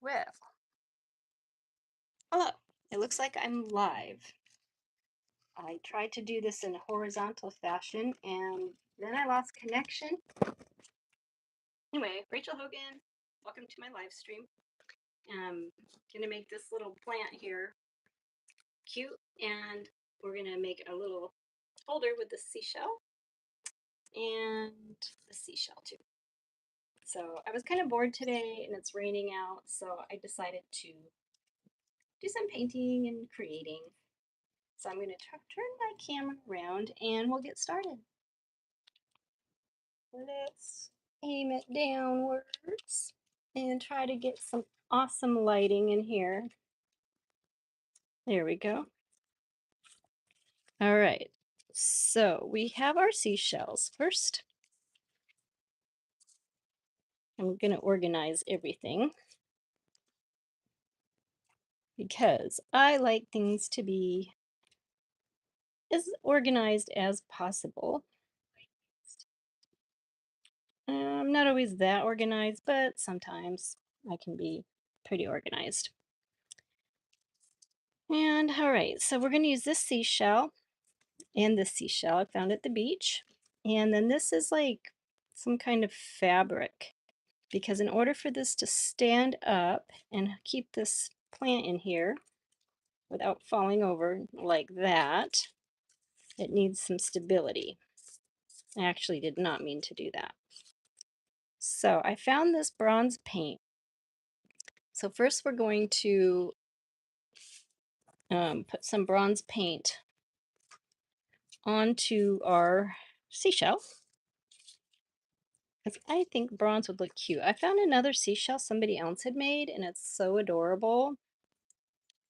Well, hello. It looks like I'm live. I tried to do this in a horizontal fashion and then I lost connection. Anyway, Rachel Hogan, welcome to my live stream. I'm gonna make this little plant here cute, and we're gonna make a little holder with the seashell and the seashell too. So I was kind of bored today and it's raining out, so I decided to do some painting and creating. So I'm going to turn my camera around and we'll get started. Let's aim it downwards and try to get some awesome lighting in here. There we go. All right, so we have our seashells. First, I'm going to organize everything because I like things to be as organized as possible. I'm not always that organized, but sometimes I can be pretty organized. And all right, so we're going to use this seashell and this seashell I found at the beach. And then this is like some kind of fabric, because in order for this to stand up and keep this plant in here without falling over like that, it needs some stability. I actually did not mean to do that. So I found this bronze paint. So first we're going to put some bronze paint onto our seashell, because I think bronze would look cute. I found another seashell somebody else had made, and it's so adorable.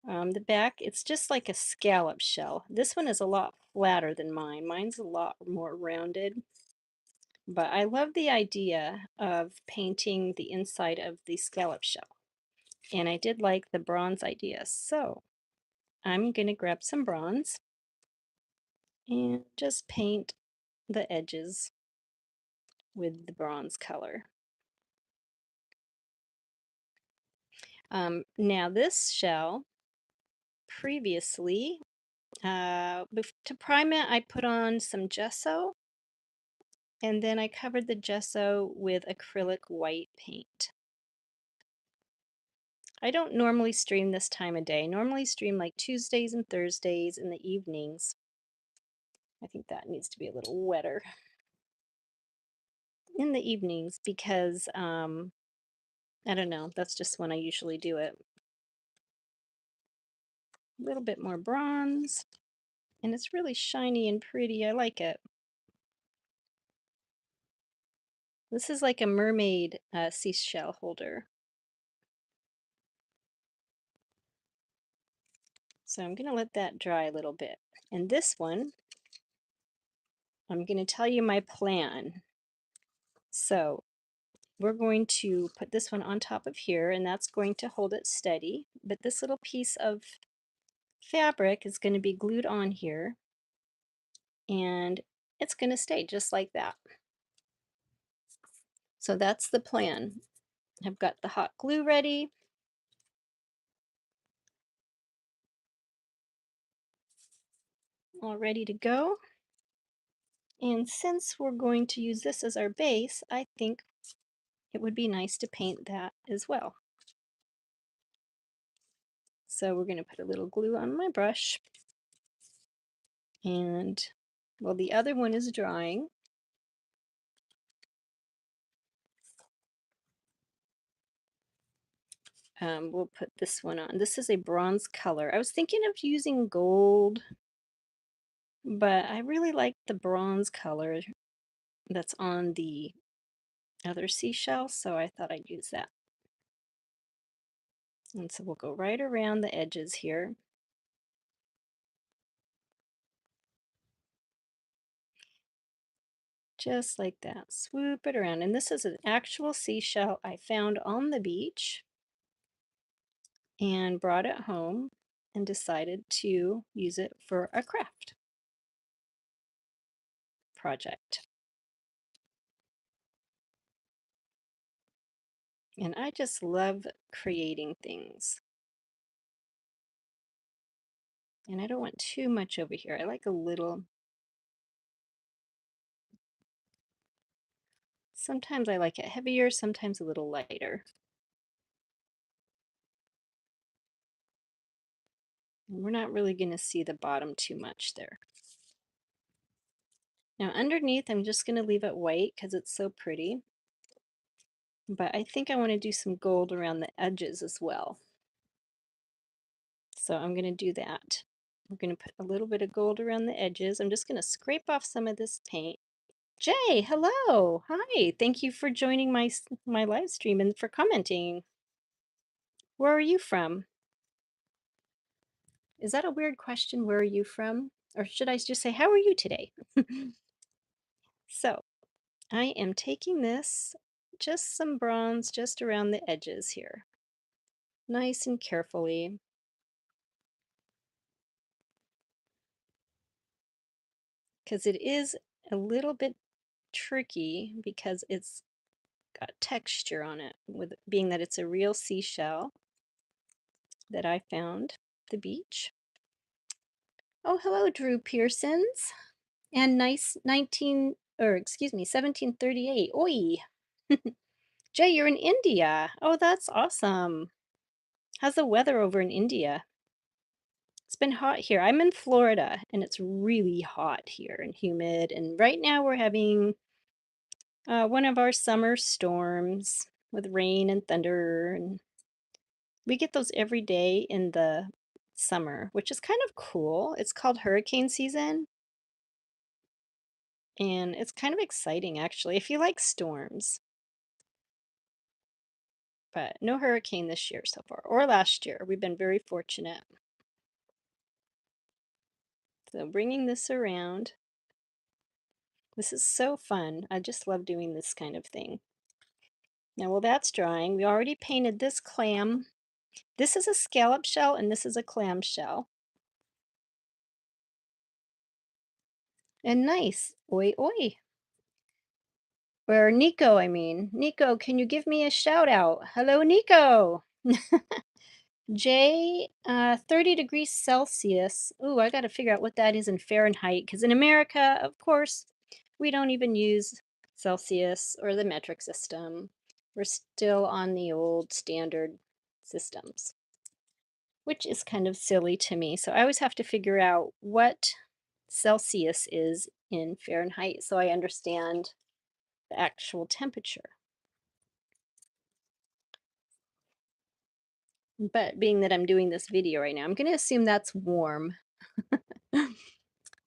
The back, it's just like a scallop shell. This one is a lot flatter than mine. Mine's a lot more rounded. But I love the idea of painting the inside of the scallop shell. And I did like the bronze idea. So I'm going to grab some bronze and just paint the edges with the bronze color. Now this shell, previously, to prime it, I put on some gesso, and then I covered the gesso with acrylic white paint. I don't normally stream this time of day. I normally stream like Tuesdays and Thursdays in the evenings. I think that needs to be a little wetter in the evenings because, I don't know, that's just when I usually do it. A little bit more bronze, and it's really shiny and pretty. I like it. This is like a mermaid seashell holder. So I'm going to let that dry a little bit. And this one, I'm going to tell you my plan. So we're going to put this one on top of here, and that's going to hold it steady. But this little piece of fabric is going to be glued on here, and it's going to stay just like that. So that's the plan. I've got the hot glue ready. All ready to go. And since we're going to use this as our base, I think it would be nice to paint that as well. So we're going to put a little glue on my brush. And, well, the other one is drying. We'll put this one on. This is a bronze color. I was thinking of using gold, but I really like the bronze color that's on the other seashell, so I thought I'd use that. And so we'll go right around the edges here. Just like that. Swoop it around. And this is an actual seashell I found on the beach and brought it home and decided to use it for a craft project. And I just love creating things. And I don't want too much over here. I like a little. Sometimes I like it heavier, sometimes a little lighter. And we're not really going to see the bottom too much there. Now underneath, I'm just going to leave it white because it's so pretty. But I think I want to do some gold around the edges as well. So I'm going to do that. I'm going to put a little bit of gold around the edges. I'm just going to scrape off some of this paint. Jay, hello. Hi. Thank you for joining my live stream and for commenting. Where are you from? Is that a weird question? Where are you from? Or should I just say, how are you today? So I am taking this, just some bronze just around the edges here. Nice and carefully. Because it is a little bit tricky because it's got texture on it, with being that it's a real seashell that I found at the beach. Oh, hello, Drew Pearsons. And nice 1738. Oi. Jay, you're in India. Oh, that's awesome. How's the weather over in India? It's been hot here. I'm in Florida and it's really hot here and humid. And right now we're having one of our summer storms with rain and thunder. And we get those every day in the summer, which is kind of cool. It's called hurricane season. And it's kind of exciting, actually, if you like storms. But no hurricane this year so far, or last year. We've been very fortunate. So bringing this around. This is so fun. I just love doing this kind of thing. Now, while that's drying, we already painted this clam. This is a scallop shell and this is a clam shell. And nice. Oi, oi. Or Nico, I mean. Nico, can you give me a shout out? Hello, Nico. J, 30 degrees Celsius. Ooh, I got to figure out what that is in Fahrenheit, because in America, of course, we don't even use Celsius or the metric system. We're still on the old standard systems, which is kind of silly to me. So I always have to figure out what Celsius is in Fahrenheit so I understand the actual temperature. But being that I'm doing this video right now, I'm going to assume that's warm.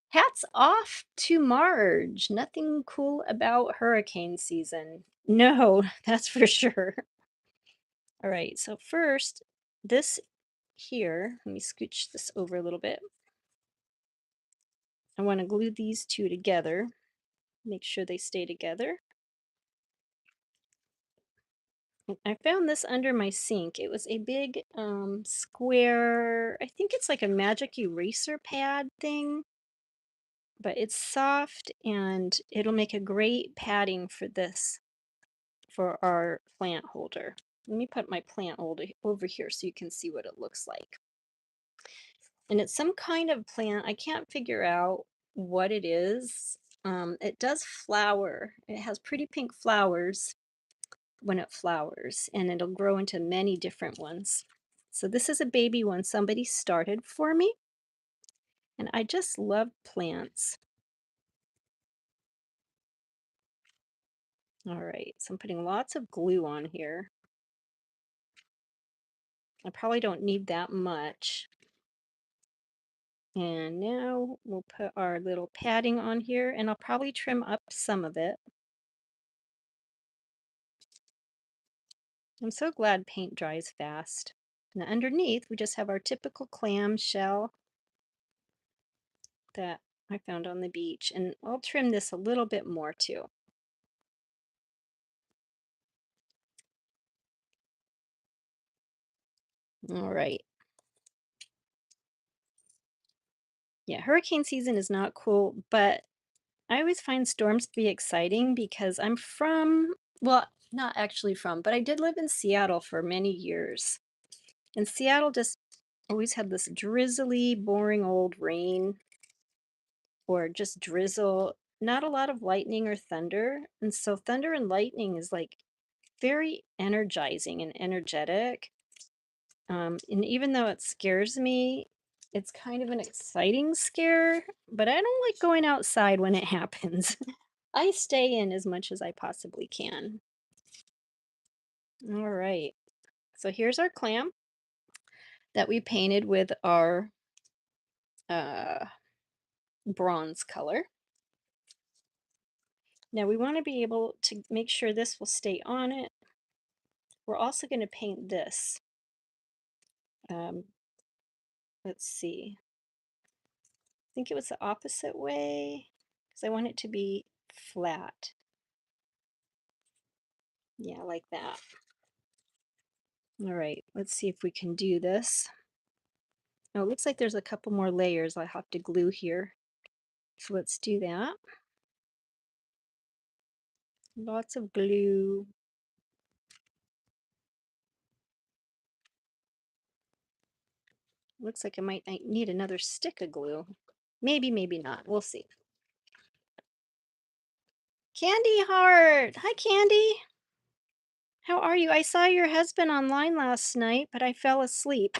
Hats off to Marge. Nothing cool about hurricane season. No, that's for sure. All right, so first, this here, let me scooch this over a little bit. I want to glue these two together, make sure they stay together. I found this under my sink. It was a big square, I think it's like a magic eraser pad thing, but it's soft and it'll make a great padding for this, for our plant holder. Let me put my plant holder over here so you can see what it looks like. And it's some kind of plant. I can't figure out what it is. It does flower. It has pretty pink flowers when it flowers, and it'll grow into many different ones. So this is a baby one somebody started for me, and I just love plants. All right, so I'm putting lots of glue on here. I probably don't need that much. And now we'll put our little padding on here, and I'll probably trim up some of it. I'm so glad paint dries fast. Now underneath, we just have our typical clam shell that I found on the beach, and I'll trim this a little bit more too. All right. Yeah, hurricane season is not cool, but I always find storms to be exciting because I'm from, well, Not actually from, but I did live in Seattle for many years. And Seattle just always had this drizzly, boring old rain or just drizzle, not a lot of lightning or thunder. And so thunder and lightning is like very energizing and energetic. And even though it scares me, it's kind of an exciting scare, but I don't like going outside when it happens. I stay in as much as I possibly can. All right. So here's our clam that we painted with our uh, bronze color. Now we want to be able to make sure this will stay on it. We're also going to paint this. Um, let's see. I think it was the opposite way because I want it to be flat. Yeah, like that. All right, let's see if we can do this. Oh, it looks like there's a couple more layers I have to glue here. So let's do that. Lots of glue. Looks like I need another stick of glue. Maybe, maybe not. We'll see. Candy Heart! Hi, Candy! How are you? I saw your husband online last night, but I fell asleep.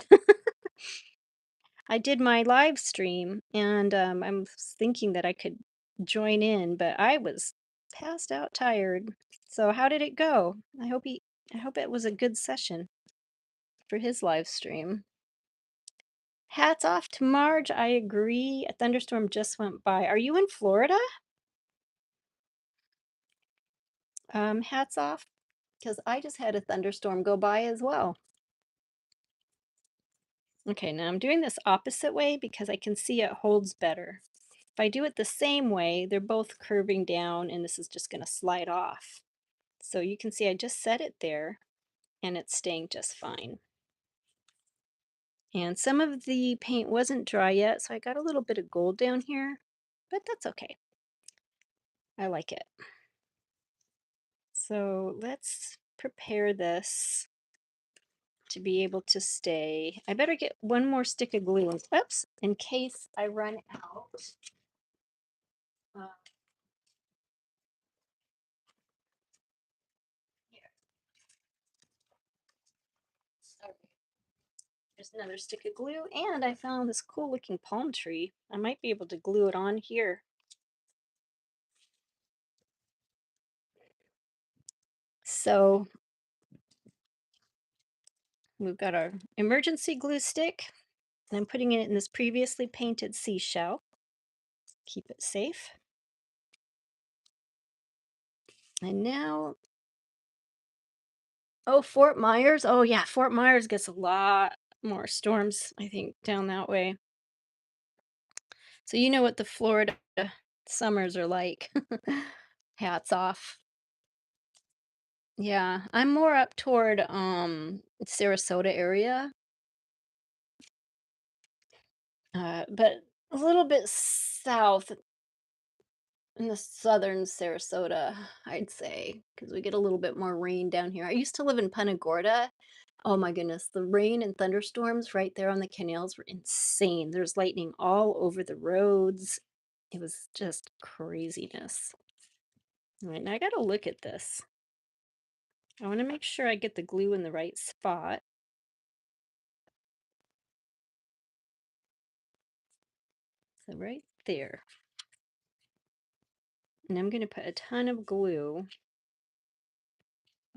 I did my live stream, and I'm thinking that I could join in, but I was passed out tired. So how did it go? I hope it was a good session for his live stream. Hats off to Marge. I agree. A thunderstorm just went by. Are you in Florida? Hats off, because I just had a thunderstorm go by as well. Okay, now I'm doing this opposite way because I can see it holds better. If I do it the same way, they're both curving down and this is just going to slide off. So you can see I just set it there and it's staying just fine. And some of the paint wasn't dry yet, so I got a little bit of gold down here, but that's okay. I like it. So let's prepare this to be able to stay. I better get one more stick of glue, oops, in case I run out. Uh, Here. Okay. There's another stick of glue, and I found this cool looking palm tree. I might be able to glue it on here. So we've got our emergency glue stick, and I'm putting it in this previously painted seashell. Keep it safe. And now, oh, Fort Myers. Oh yeah, Fort Myers gets a lot more storms, I think, down that way. So you know what the Florida summers are like. Hats off. Yeah, I'm more up toward Sarasota area, but a little bit south in the southern Sarasota, I'd say, because we get a little bit more rain down here. I used to live in Punta Gorda. Oh my goodness, the rain and thunderstorms right there on the canals were insane. There's lightning all over the roads. It was just craziness. All right, now I gotta look at this. I want to make sure I get the glue in the right spot. So right there. And I'm going to put a ton of glue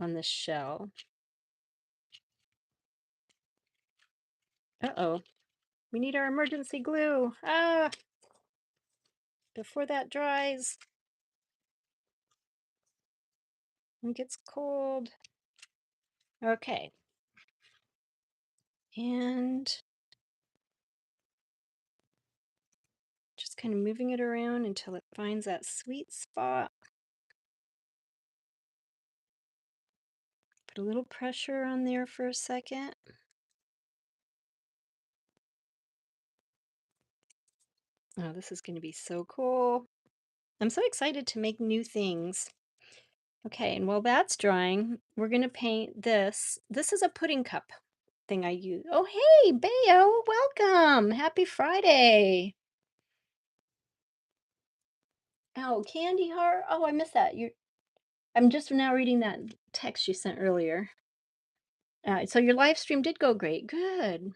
on the shell. Uh-oh. We need our emergency glue. Ah! Before that dries. It gets cold. Okay. And just kind of moving it around until it finds that sweet spot. Put a little pressure on there for a second. Oh, this is going to be so cool. I'm so excited to make new things. Okay, and while that's drying, we're gonna paint this. This is a pudding cup thing I use. Oh, hey, Bayo, welcome. Happy Friday. Oh, Candy Heart. Oh, I missed that. I'm just now reading that text you sent earlier. So your live stream did go great. Good.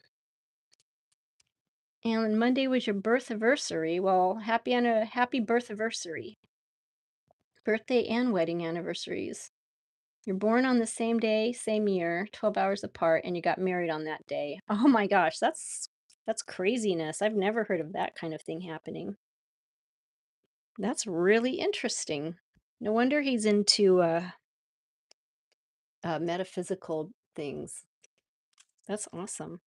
And Monday was your birth anniversary. Well, happy birth anniversary. Birthday and wedding anniversaries. You're born on the same day, same year, 12 hours apart, and you got married on that day. Oh my gosh, that's craziness. I've never heard of that kind of thing happening. That's really interesting. No wonder he's into metaphysical things. That's awesome.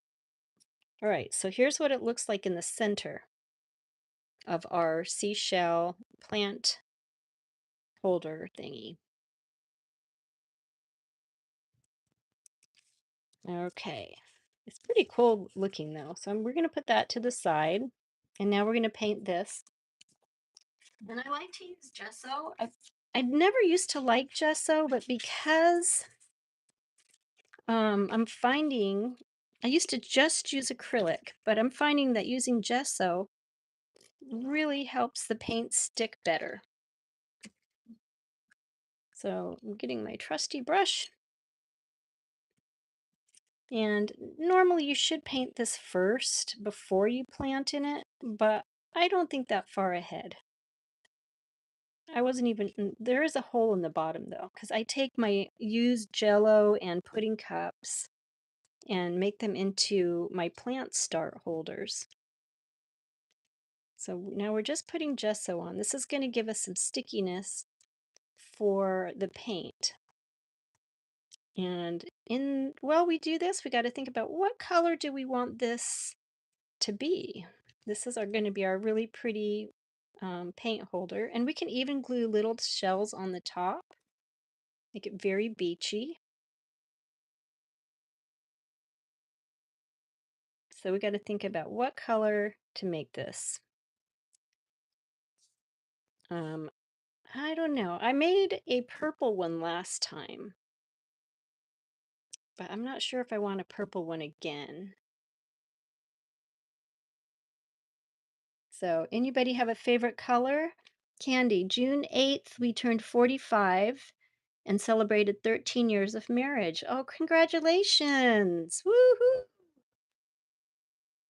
All right, so here's what it looks like in the center of our seashell plant holder thingy. Okay. It's pretty cool looking though. So we're going to put that to the side. And now we're going to paint this. And I like to use gesso. I never used to like gesso, but because I'm finding, I used to just use acrylic, but I'm finding that using gesso really helps the paint stick better. So I'm getting my trusty brush. And normally you should paint this first before you plant in it, but I don't think that far ahead. I wasn't even, there is a hole in the bottom though, because I take my used Jell-O and pudding cups and make them into my plant start holders. So now we're just putting gesso on. This is going to give us some stickiness for the paint. And while we do this, we got to think about what color do we want this to be. This is going to be our really pretty paint holder. And we can even glue little shells on the top, make it very beachy. So we got to think about what color to make this. I don't know. I made a purple one last time, but I'm not sure if I want a purple one again. So anybody have a favorite color? Candy, June 8th, we turned 45 and celebrated 13 years of marriage. Oh, congratulations. Woohoo.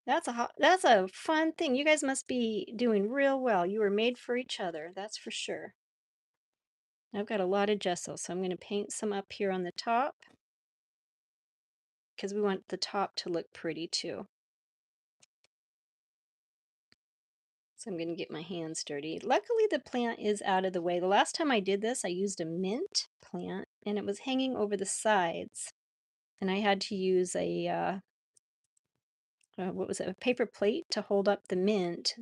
That's a fun thing. You guys must be doing real well. You were made for each other, that's for sure. I've got a lot of gesso, so I'm going to paint some up here on the top because we want the top to look pretty too. So I'm going to get my hands dirty. Luckily, the plant is out of the way. The last time I did this, I used a mint plant and it was hanging over the sides. And I had to use what was it, a paper plate to hold up the mint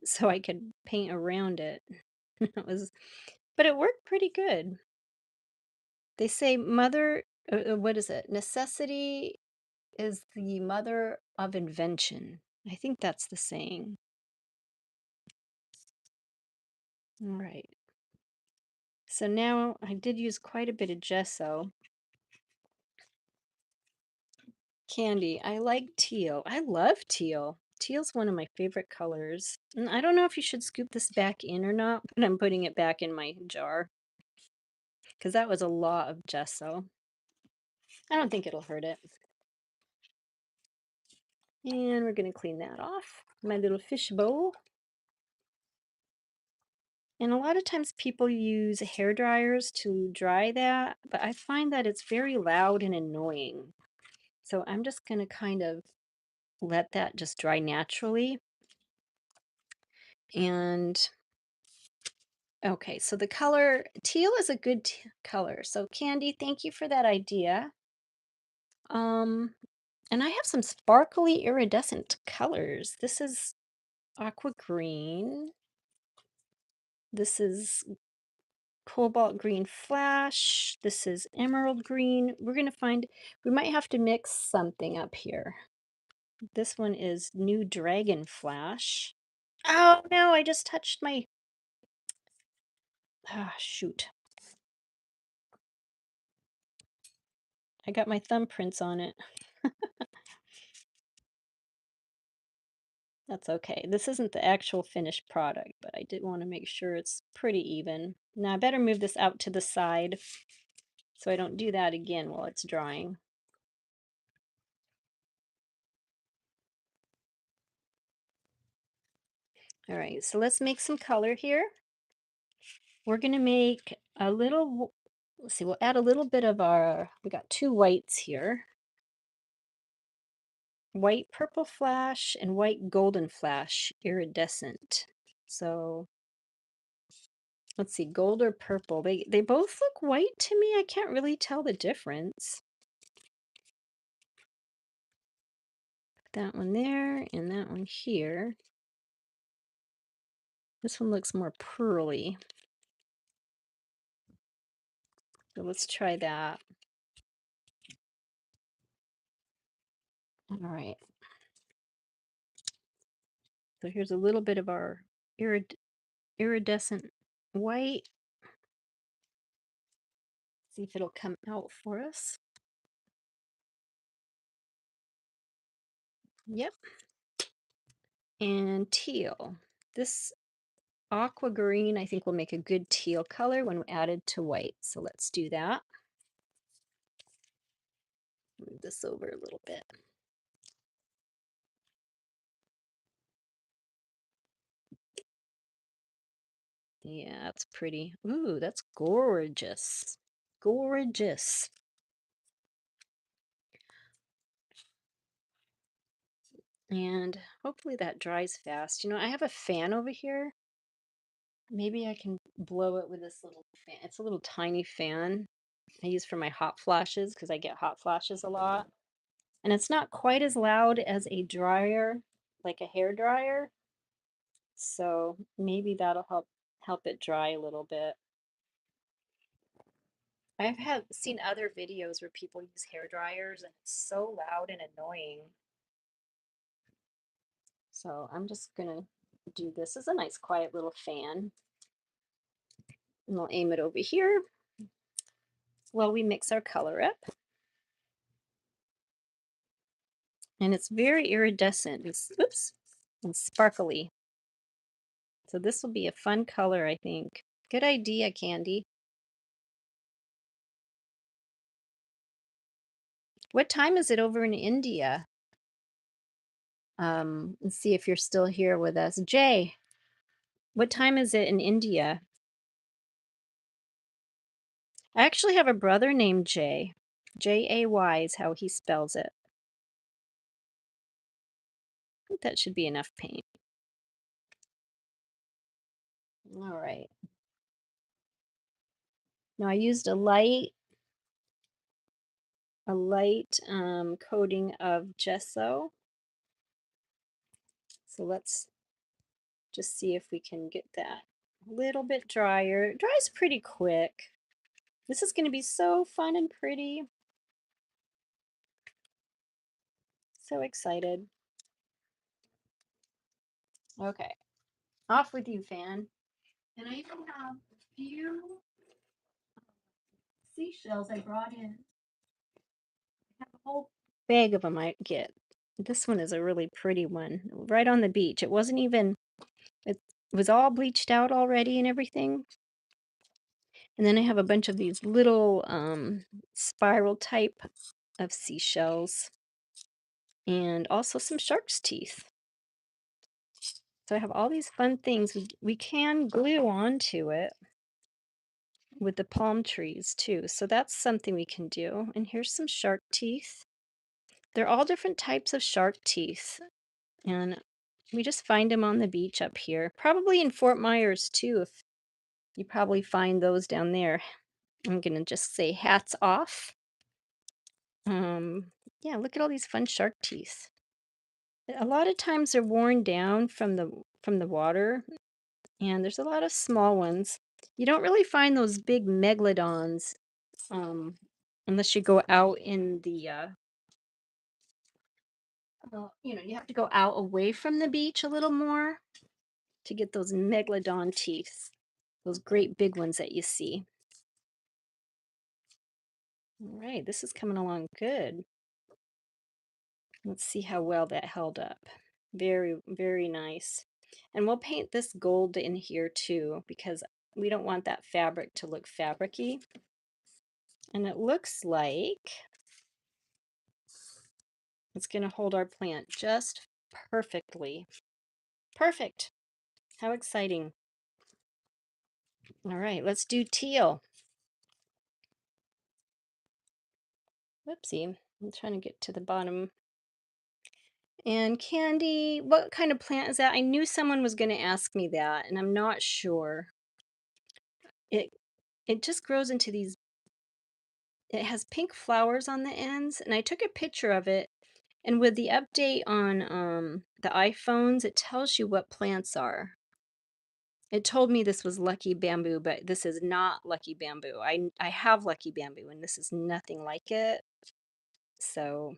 so I could paint around it. But it worked pretty good. They say what is it? Necessity is the mother of invention. I think that's the saying. All right. So now I did use quite a bit of gesso. Candy, I like teal. I love teal. Teal's one of my favorite colors. And I don't know if you should scoop this back in or not, but I'm putting it back in my jar because that was a lot of gesso. I don't think it'll hurt it. And we're going to clean that off. My little fish bowl. And a lot of times people use hair dryers to dry that, but I find that it's very loud and annoying. So I'm just going to kind of let that just dry naturally. And okay, so the color teal is a good color. So Candy, thank you for that idea. And I have some sparkly iridescent colors. This is aqua green. This is cobalt green flash. This is emerald green. We might have to mix something up here. This one is new dragon flash. Oh no, I just touched my, ah, shoot. I got my thumbprints on it. That's okay. This isn't the actual finished product, but I did want to make sure it's pretty even. Now I better move this out to the side so I don't do that again while it's drying. All right, so let's make some color here. We're going to make a little, let's see, we'll add a little bit of our, we got two whites here. White purple flash and white golden flash iridescent. So let's see, gold or purple. They both look white to me. I can't really tell the difference. That one there and that one here. This one looks more pearly. So let's try that. All right. So here's a little bit of our iridescent white. See if it'll come out for us. Yep. And teal. This aqua green I think will make a good teal color when added to white. So let's do that. Move this over a little bit. Yeah, that's pretty. Ooh, that's gorgeous. Gorgeous. And hopefully that dries fast. You know, I have a fan over here. Maybe I can blow it with this little fan. It's a little tiny fan I use for my hot flashes because I get hot flashes a lot. And it's not quite as loud as a dryer, like a hair dryer. So maybe that'll help it dry a little bit. I've had seen other videos where people use hair dryers and it's so loud and annoying. So I'm just gonna do this as a nice quiet little fan. And we'll aim it over here while we mix our color up. And it's very iridescent. Oops, and sparkly. So this will be a fun color, I think. Good idea, Candy. What time is it over in India? Let's see if you're still here with us. Jay, what time is it in India? I actually have a brother named Jay. Jay is how he spells it. I think that should be enough paint. All right. Now I used a light coating of gesso. So let's just see if we can get that a little bit drier. It dries pretty quick. This is going to be so fun and pretty. So excited. Okay, off with you, fan. And I even have a few seashells I brought in. I have a whole bag of them I get. This one is a really pretty one, right on the beach. It wasn't even, it was all bleached out already and everything. And then I have a bunch of these little spiral type of seashells and also some shark's teeth. So I have all these fun things. We can glue onto it with the palm trees too. So that's something we can do. And here's some shark teeth. They're all different types of shark teeth. And we just find them on the beach up here. Probably in Fort Myers too, if you probably find those down there. I'm gonna just say hats off. Yeah, look at all these fun shark teeth. A lot of times they're worn down from the water, and there's a lot of small ones. You don't really find those big megalodons um, unless you go out in the you know, you have to go out away from the beach a little more to get those megalodon teeth, those great big ones that you see. All right, this is coming along good. Let's see how well that held up. Very, very nice. And we'll paint this gold in here too because we don't want that fabric to look fabricy. And it looks like it's going to hold our plant just perfectly. Perfect. How exciting. All right, let's do teal. Whoopsie. I'm trying to get to the bottom. And Candy, what kind of plant is that? I knew someone was going to ask me that, and I'm not sure. It it just grows into these, it has pink flowers on the ends, and I took a picture of it. And with the update on the iPhones, it tells you what plants are. It told me this was lucky bamboo, but this is not lucky bamboo. I have lucky bamboo, and this is nothing like it. So,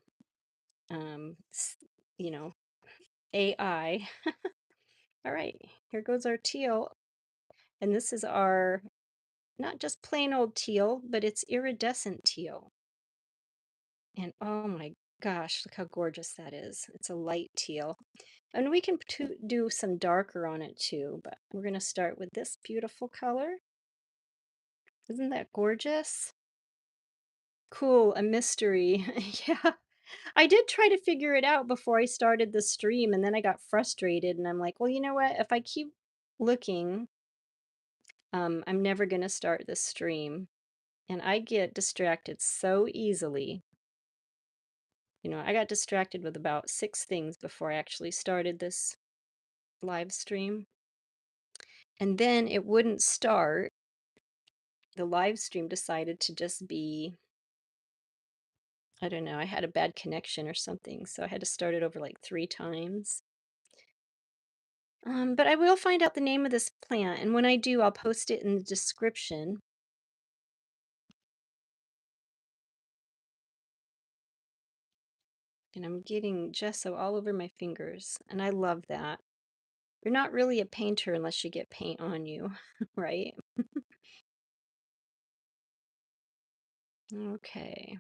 s- you know, AI. All right, here goes our teal, and this is our not just plain old teal, but it's iridescent teal. And oh my gosh, look how gorgeous that is. It's a light teal. And we can do some darker on it too, but we're going to start with this beautiful color. Isn't that gorgeous? Cool, a mystery. Yeah. I did try to figure it out before I started the stream, and then I got frustrated, and I'm like, well, you know what? If I keep looking, I'm never going to start the stream. And I get distracted so easily. I got distracted with about 6 things before I actually started this live stream. And then it wouldn't start. The live stream decided to just be, I don't know, I had a bad connection or something, so I had to start it over like 3 times. But I will find out the name of this plant, and when I do, I'll post it in the description. And I'm getting gesso all over my fingers, and I love that. You're not really a painter unless you get paint on you, right? Okay.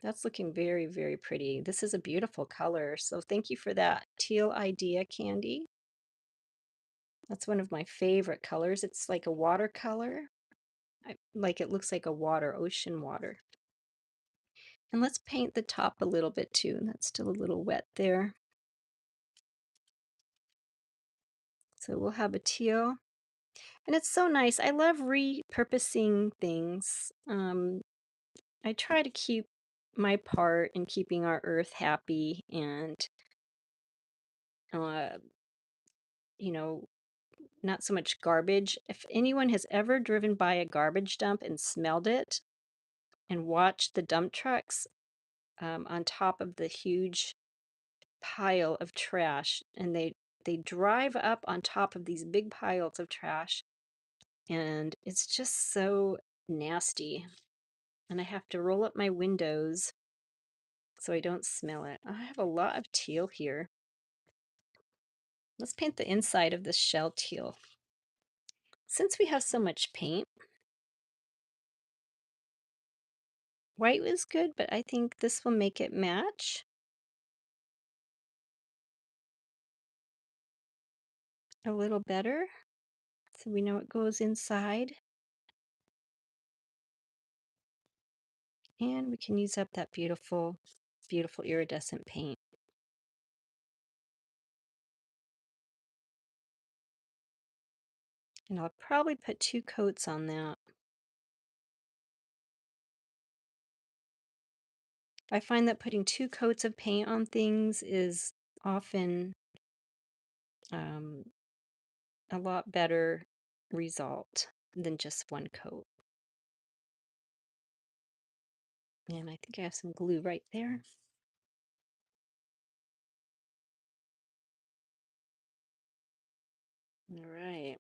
That's looking very, very pretty. This is a beautiful color, so thank you for that teal idea, Candy. That's one of my favorite colors. It's like a watercolor. Like it looks like a water, ocean water. And let's paint the top a little bit too. That's still a little wet there. So we'll have a teal. And it's so nice. I love repurposing things. I try to keep my part in keeping our earth happy and, uh, you know, not so much garbage. If anyone has ever driven by a garbage dump and smelled it and watched the dump trucks on top of the huge pile of trash, and they drive up on top of these big piles of trash, and it's just so nasty. And I have to roll up my windows so I don't smell it. I have a lot of teal here. Let's paint the inside of this shell teal. Since we have so much paint, white was good, but I think this will make it match a little better. So we know it goes inside. And we can use up that beautiful, beautiful iridescent paint. And I'll probably put 2 coats on that. I find that putting 2 coats of paint on things is often um, a lot better result than just 1 coat. And I think I have some glue right there. All right.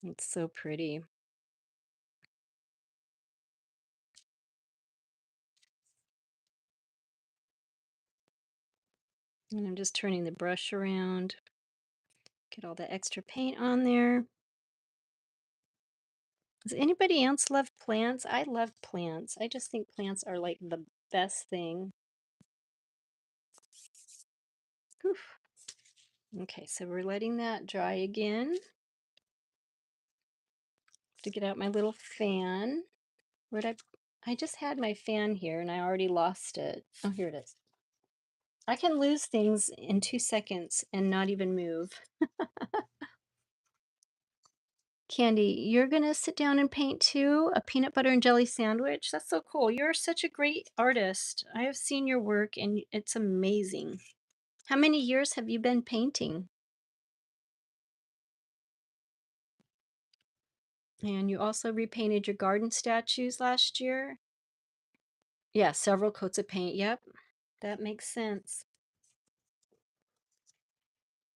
It's so pretty. And I'm just turning the brush around, get all the extra paint on there. Does anybody else love plants? I love plants. I just think plants are like the best thing. Oof. Okay, so we're letting that dry again. To get out my little fan. Where'd I just had my fan here and I already lost it. Oh, here it is. I can lose things in 2 seconds and not even move. Candy, you're gonna sit down and paint too? A peanut butter and jelly sandwich? That's so cool. You're such a great artist. I have seen your work and it's amazing. How many years have you been painting? And you also repainted your garden statues last year? Yeah, several coats of paint. Yep, that makes sense.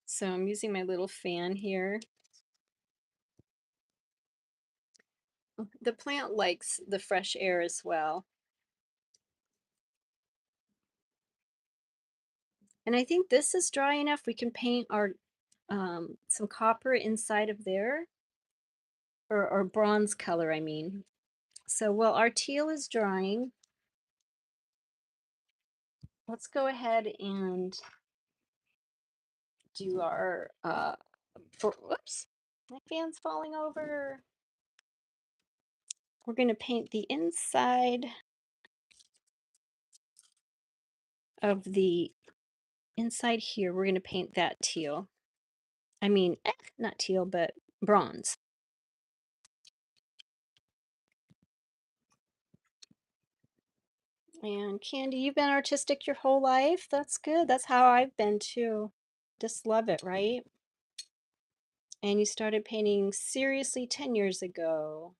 So I'm using my little fan here. The plant likes the fresh air as well. And I think this is dry enough. We can paint our some copper inside of there, or bronze color, I mean. So while our teal is drying, let's go ahead and do our, whoops, my fan's falling over. We're going to paint the inside of the inside here. We're going to paint that teal. I mean, not teal, but bronze. And Candy, you've been artistic your whole life. That's good. That's how I've been too. Just love it, right? And you started painting seriously 10 years ago.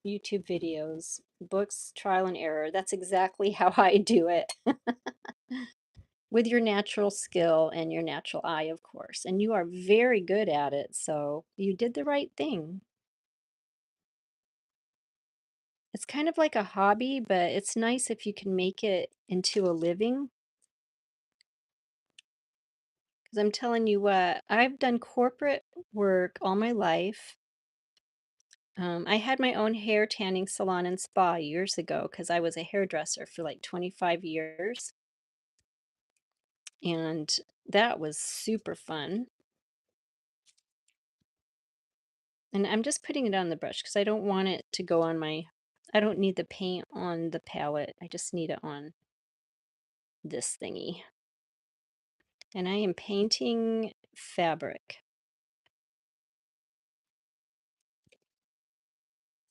YouTube videos, books, trial and error. That's exactly how I do it. With your natural skill and your natural eye, of course. And you are very good at it. So you did the right thing. It's kind of like a hobby, but it's nice if you can make it into a living. Because I'm telling you what, I've done corporate work all my life. I had my own hair tanning salon and spa years ago because I was a hairdresser for like 25 years. And that was super fun. And I'm just putting it on the brush because I don't want it to go on my, I don't need the paint on the palette. I just need it on this thingy. And I am painting fabric.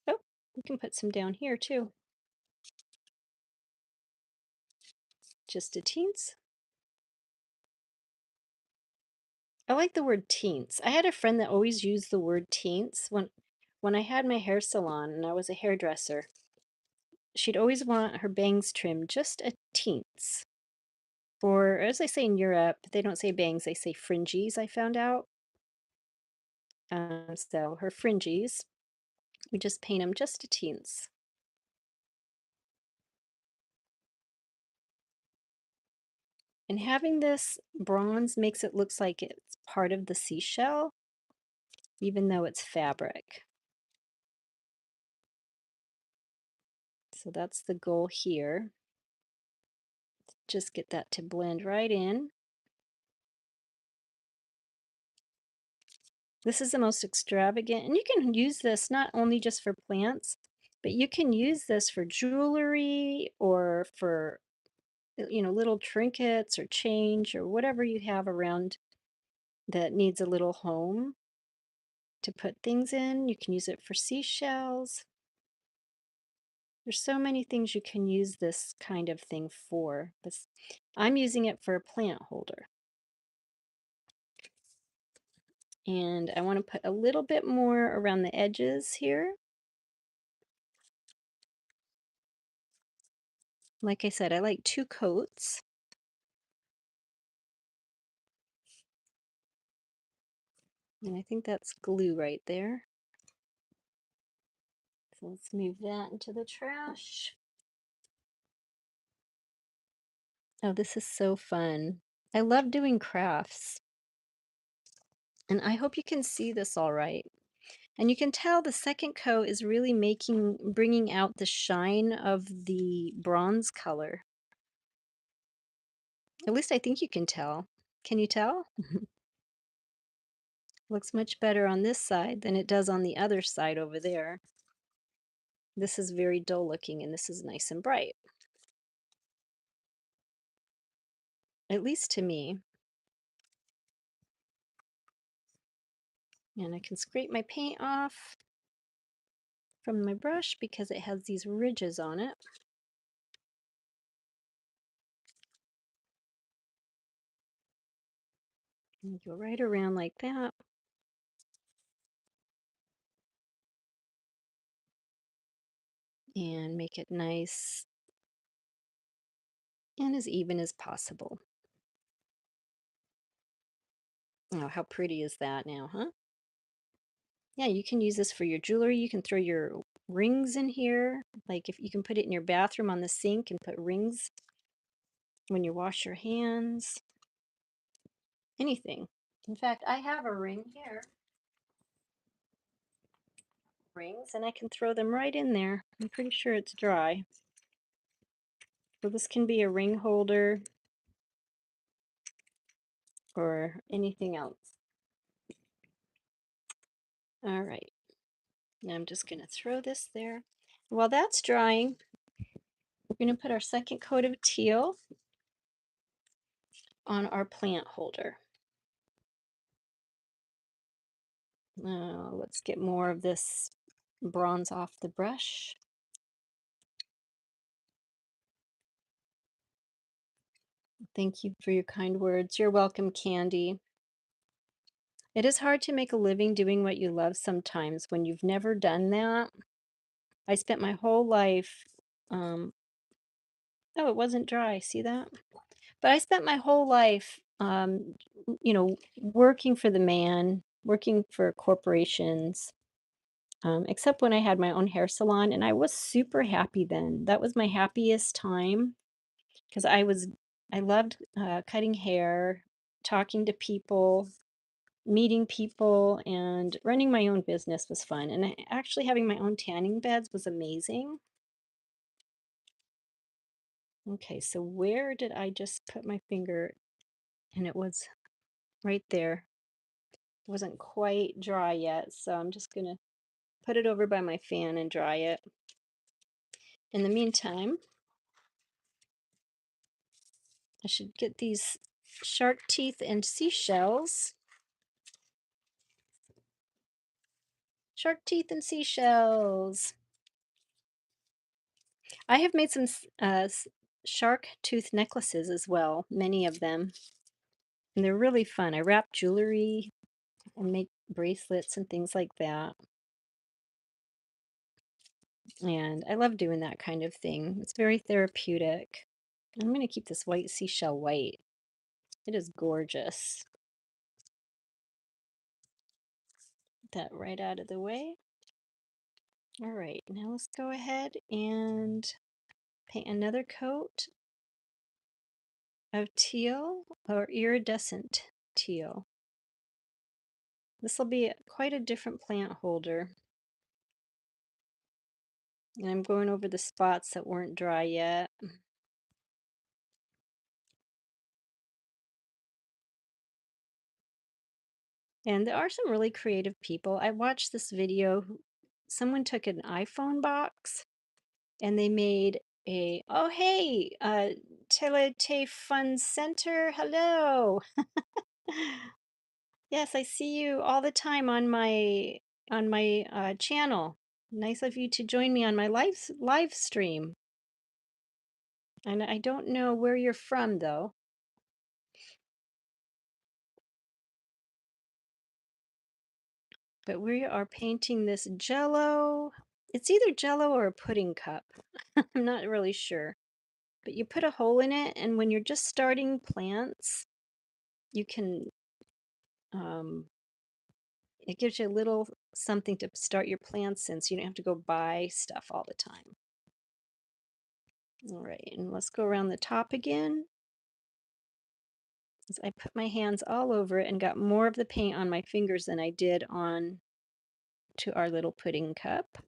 Oh, we can put some down here too. Just a teens. I like the word teens. I had a friend that always used the word teens when I had my hair salon and I was a hairdresser. She'd always want her bangs trimmed just a teens. Or as they say in Europe, they don't say bangs, they say fringies, I found out. So her fringies, we just paint them just a teens. And having this bronze makes it looks like it's part of the seashell, even though it's fabric. So that's the goal here. Just get that to blend right in. This is the most extravagant, and you can use this not only just for plants, but you can use this for jewelry or for little trinkets or change or whatever you have around that needs a little home to put things in. You can use it for seashells. There's so many things you can use this kind of thing for, but I'm using it for a plant holder. And I want to put a little bit more around the edges here. Like I said, I like 2 coats. And I think that's glue right there. So let's move that into the trash. Oh, this is so fun. I love doing crafts. And I hope you can see this all right. And you can tell the second coat is really bringing out the shine of the bronze color. At least I think you can tell. Can you tell? Looks much better on this side than it does on the other side over there. This is very dull looking and this is nice and bright. At least to me. And I can scrape my paint off from my brush because it has these ridges on it. And go right around like that. And make it nice and as even as possible. Oh, how pretty is that now, huh? Yeah, you can use this for your jewelry. You can throw your rings in here. Like if you can put it in your bathroom on the sink and put rings when you wash your hands. Anything. In fact, I have a ring here. Rings, and I can throw them right in there. I'm pretty sure it's dry. So this can be a ring holder or anything else. All right. Now I'm just going to throw this there. While that's drying, we're going to put our second coat of teal on our plant holder. Now let's get more of this bronze off the brush. Thank you for your kind words. You're welcome, Candy. It is hard to make a living doing what you love sometimes when you've never done that. I spent my whole life, um, oh, it wasn't dry, see that? But I spent my whole life, working for the man, working for corporations, except when I had my own hair salon, and I was super happy then. That was my happiest time because I loved cutting hair, talking to people, meeting people, and running my own business was fun. And actually having my own tanning beds was amazing. Okay, so where did I just put my finger? And it was right there. It wasn't quite dry yet, so I'm just gonna put it over by my fan and dry it. In the meantime, I should get these shark teeth and seashells. Shark teeth and seashells. I have made some shark tooth necklaces as well, many of them. And they're really fun. I wrap jewelry and make bracelets and things like that. And I love doing that kind of thing. It's very therapeutic. I'm going to keep this white seashell white. It is gorgeous. Get that right out of the way. All right, now let's go ahead and paint another coat of teal or iridescent teal. This will be quite a different plant holder. And I'm going over the spots that weren't dry yet. And there are some really creative people. I watched this video. Someone took an iPhone box and they made oh hey, Telete Fun Center, hello. Yes, I see you all the time on my channel. Nice of you to join me on my live stream. And I don't know where you're from though. But we are painting this Jell-O. It's either Jell-O or a pudding cup. I'm not really sure. But you put a hole in it, and when you're just starting plants, you can, it gives you a little something to start your plants in so you don't have to go buy stuff all the time. All right, and let's go around the top again. As I put my hands all over it and got more of the paint on my fingers than I did on to our little pudding cup.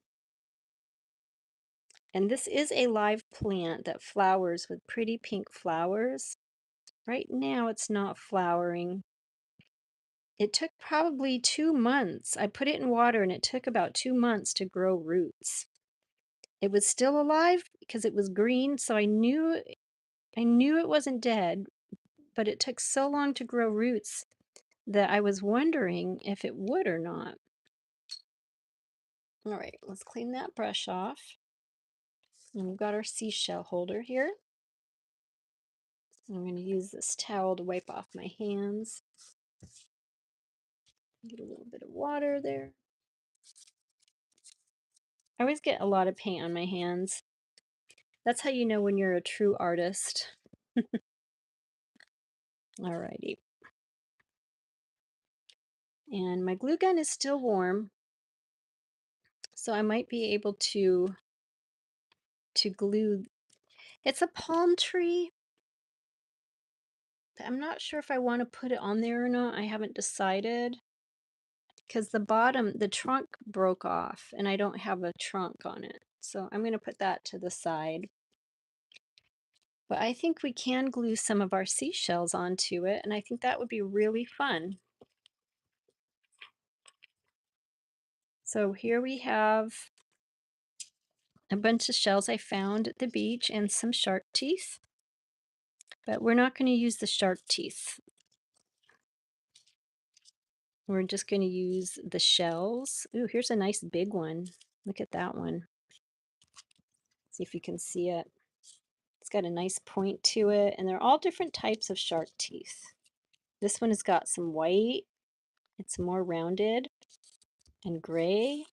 And this is a live plant that flowers with pretty pink flowers. Right now it's not flowering. It took probably 2 months. I put it in water and it took about 2 months to grow roots. It was still alive because it was green, so I knew it wasn't dead, but it took so long to grow roots that I was wondering if it would or not. All right, let's clean that brush off. And we've got our seashell holder here. I'm going to use this towel to wipe off my hands. Get a little bit of water there. I always get a lot of paint on my hands. That's how you know when you're a true artist. Alrighty. And my glue gun is still warm, so I might be able to glue. It's a palm tree, but I'm not sure if I want to put it on there or not. I haven't decided because the trunk broke off and I don't have a trunk on it. So I'm going to put that to the side. But I think we can glue some of our seashells onto it, and I think that would be really fun. So here we have a bunch of shells I found at the beach and some shark teeth. But we're not going to use the shark teeth. We're just going to use the shells. Ooh, here's a nice big one. Look at that one. See if you can see it. It's got a nice point to it, and they're all different types of shark teeth. This one has got some white. It's more rounded and gray.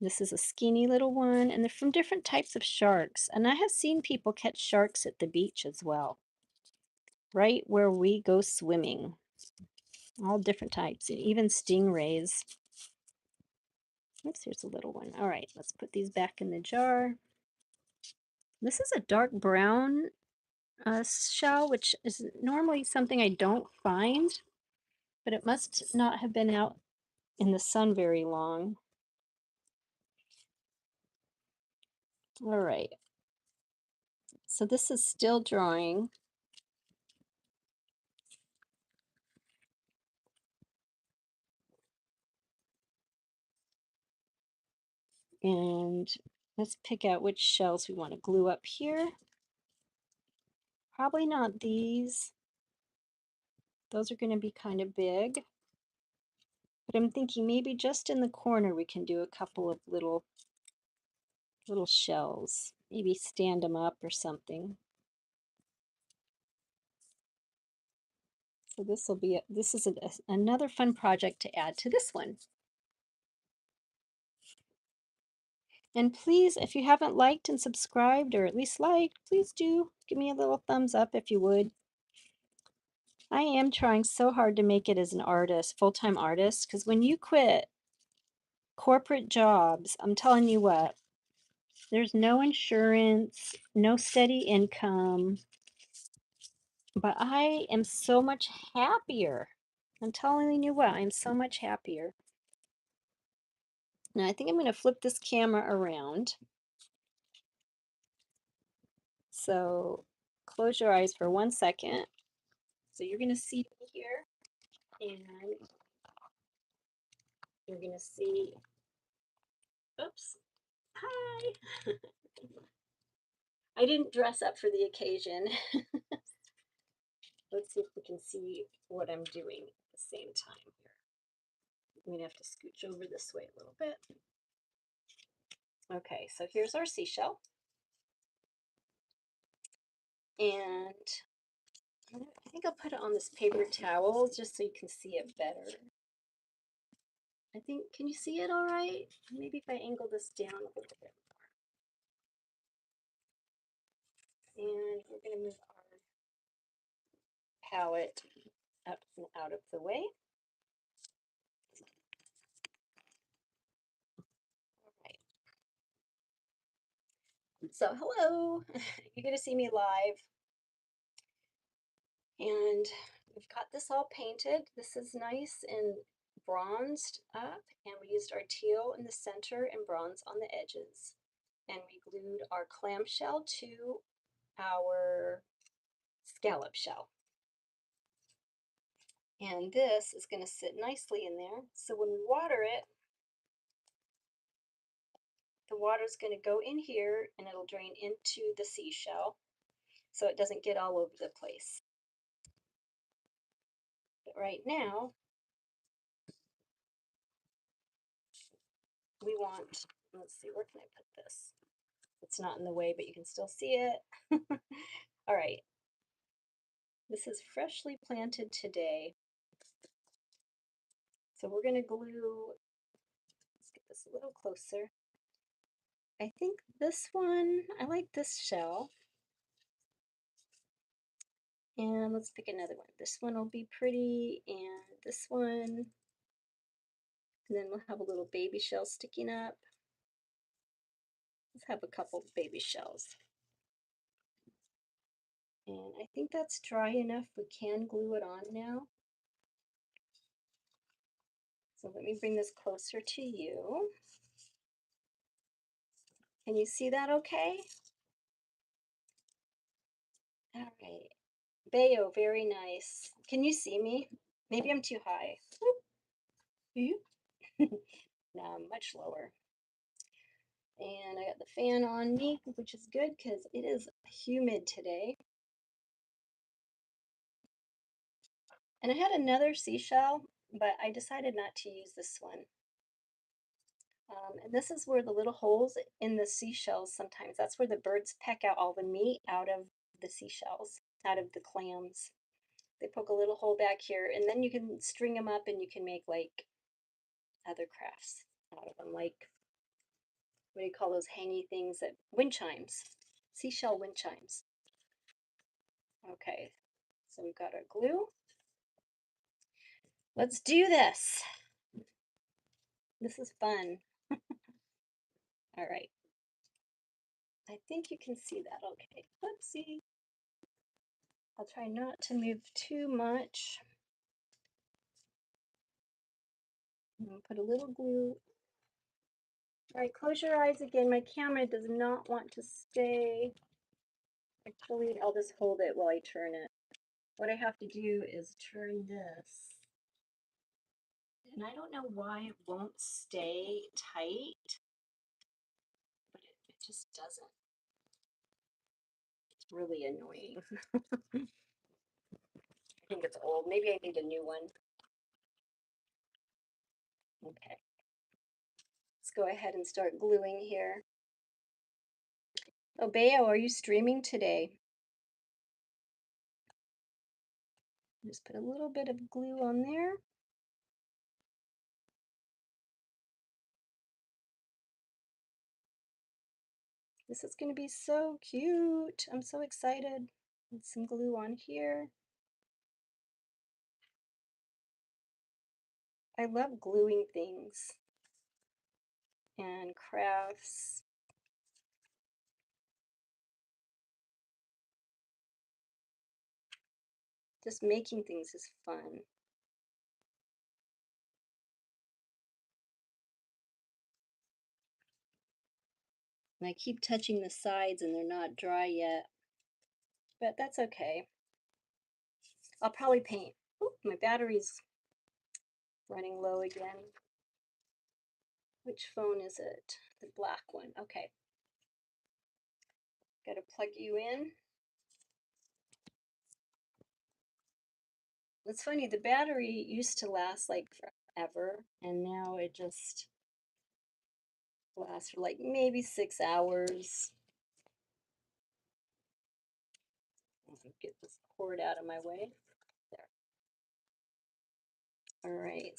This is a skinny little one, and they're from different types of sharks. And I have seen people catch sharks at the beach as well, right where we go swimming. All different types, and even stingrays. Oops, here's a little one. All right, let's put these back in the jar. This is a dark brown shell, which is normally something I don't find, but it must not have been out in the sun very long. All right, so this is still drying. And let's pick out which shells we want to glue up here. Probably not these. Those are going to be kind of big. But I'm thinking maybe just in the corner we can do a couple of little shells. Maybe stand them up or something. So this is another fun project to add to this one. And please, if you haven't liked and subscribed, or at least liked, please do give me a little thumbs up if you would. I am trying so hard to make it as an artist, full-time artist, because when you quit corporate jobs, I'm telling you what, there's no insurance, no steady income, but I am so much happier. I'm telling you what, I'm so much happier. Now I think I'm going to flip this camera around. So close your eyes for 1 second. So you're going to see me here, and you're going to see, oops, hi. I didn't dress up for the occasion. Let's see if we can see what I'm doing at the same time here. I'm going to have to scooch over this way a little bit. Okay, so here's our seashell. And I think I'll put it on this paper towel just so you can see it better. I think, can you see it all right? Maybe if I angle this down a little bit. And we're going to move our palette up and out of the way. All right. So hello, you're going to see me live. And we've got this all painted. This is nice and bronzed up, and we used our teal in the center and bronze on the edges. And we glued our clamshell to our scallop shell. And this is going to sit nicely in there. So when we water it, the water is going to go in here and it'll drain into the seashell so it doesn't get all over the place. But right now, we want, let's see, where can I put this? It's not in the way, but you can still see it. All right, this is freshly planted today. So we're going to glue, let's get this a little closer. I think this one, I like this shell. And let's pick another one. This one will be pretty, and this one. And then we'll have a little baby shell sticking up. Let's have a couple baby shells. And I think that's dry enough. We can glue it on now. So let me bring this closer to you. Can you see that okay? All right. Bayo, very nice. Can you see me? Maybe I'm too high. No, I'm much lower. And I got the fan on me, which is good because it is humid today. And I had another seashell, but I decided not to use this one. And this is where the little holes in the seashells, sometimes that's where the birds peck out all the meat out of the seashells, out of the clams. They poke a little hole back here, and then you can string them up and you can make like other crafts out of them, like what do you call those hangy things, that wind chimes, seashell wind chimes. Okay, so we've got our glue. Let's do this. This is fun. All right. I think you can see that okay. Whoopsie. I'll try not to move too much. Put a little glue. All right, close your eyes again. My camera does not want to stay. Actually, I'll just hold it while I turn it. What I have to do is turn this. And I don't know why it won't stay tight, but it just doesn't. It's really annoying. I think it's old. Maybe I need a new one. Okay. Let's go ahead and start gluing here. Oh, Bayo, are you streaming today? Just put a little bit of glue on there. This is going to be so cute. I'm so excited. Put some glue on here. I love gluing things and crafts. Just making things is fun. And I keep touching the sides and they're not dry yet, but that's okay. I'll probably paint. Oop, my battery's running low again. Which phone is it? The black one. Okay. Got to plug you in. It's funny, the battery used to last like forever, and now it just lasts for like maybe 6 hours. Get this cord out of my way. There. All right.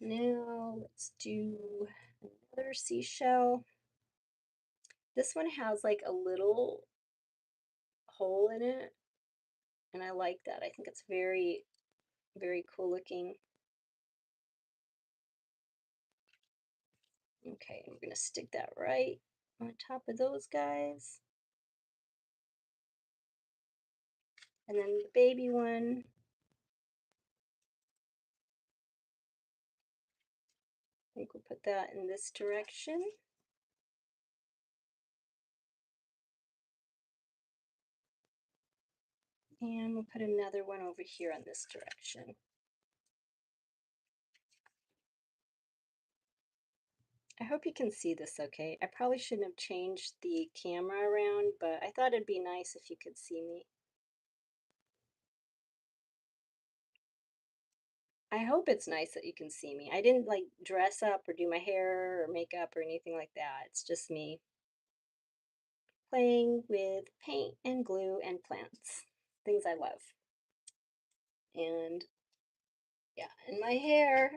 Now let's do another seashell. This one has like a little hole in it, and I like that. I think it's very, very cool looking. Okay, we're gonna stick that right on top of those guys. And then the baby one. put that in this direction. And we'll put another one over here on this direction. I hope you can see this okay. I probably shouldn't have changed the camera around, but I thought it'd be nice if you could see me. I hope it's nice that you can see me. I didn't like dress up or do my hair or makeup or anything like that. It's just me playing with paint and glue and plants, things I love. And yeah, and my hair,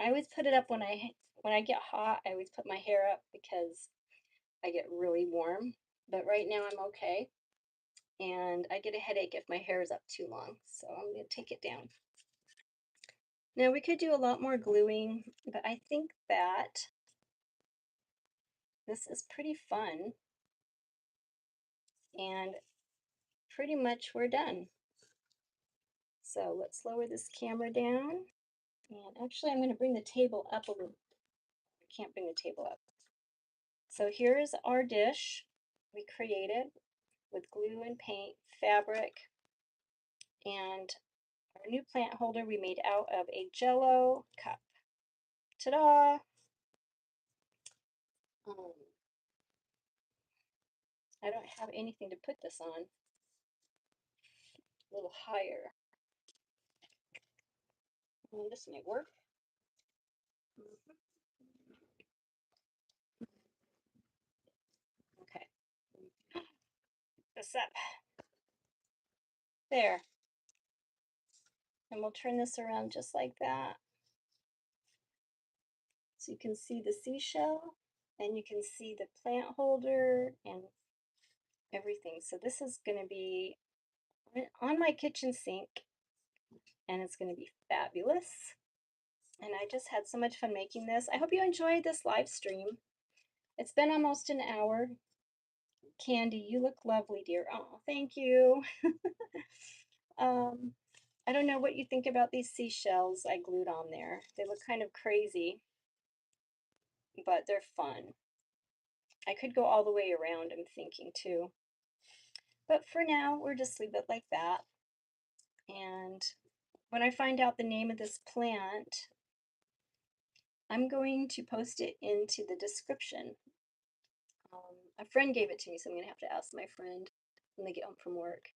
I always put it up when I get hot. I always put my hair up because I get really warm. But right now I'm okay, and I get a headache if my hair is up too long. So I'm going to take it down. Now we could do a lot more gluing, but I think that this is pretty fun, and pretty much we're done. So let's lower this camera down. And actually, I'm going to bring the table up a little. I can't bring the table up. So here's our dish we created with glue and paint, fabric, and our new plant holder we made out of a Jell-O cup. Ta-da! Um, I don't have anything to put this on. A little higher. This may work. Okay. This up. There. And we'll turn this around just like that. So you can see the seashell, and you can see the plant holder and everything. So this is going to be on my kitchen sink, and it's going to be fabulous. And I just had so much fun making this. I hope you enjoyed this live stream. It's been almost an hour. Candy, you look lovely, dear. Oh, thank you. um, I don't know what you think about these seashells I glued on there. They look kind of crazy, but they're fun. I could go all the way around, I'm thinking too. But for now, we'll just leave it like that. And when I find out the name of this plant, I'm going to post it into the description. A friend gave it to me, so I'm going to have to ask my friend when they get home from work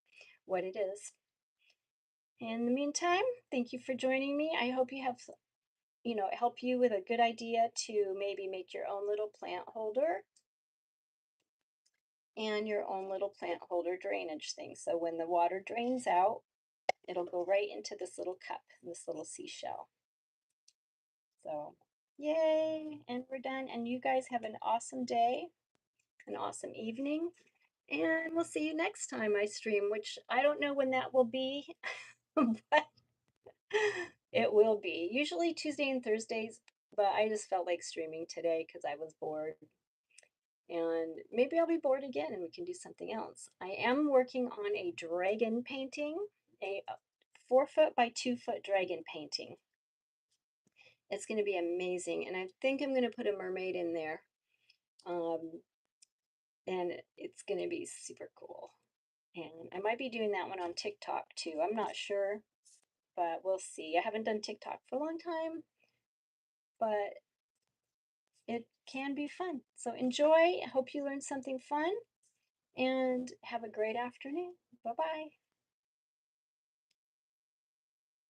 what it is. In the meantime, thank you for joining me. I hope you have, help you with a good idea to maybe make your own little plant holder and your own little plant holder drainage thing. So when the water drains out, it'll go right into this little cup, this little seashell. So yay, and we're done. And you guys have an awesome day, an awesome evening, and we'll see you next time I stream, which I don't know when that will be, but it will be. Usually Tuesday and Thursdays, but I just felt like streaming today because I was bored. And maybe I'll be bored again and we can do something else. I am working on a dragon painting, a 4 foot by 2 foot dragon painting. It's going to be amazing, and I think I'm going to put a mermaid in there. And it's going to be super cool. And I might be doing that one on TikTok too. I'm not sure, but we'll see. I haven't done TikTok for a long time, but it can be fun. So enjoy. I hope you learned something fun, and have a great afternoon. Bye-bye.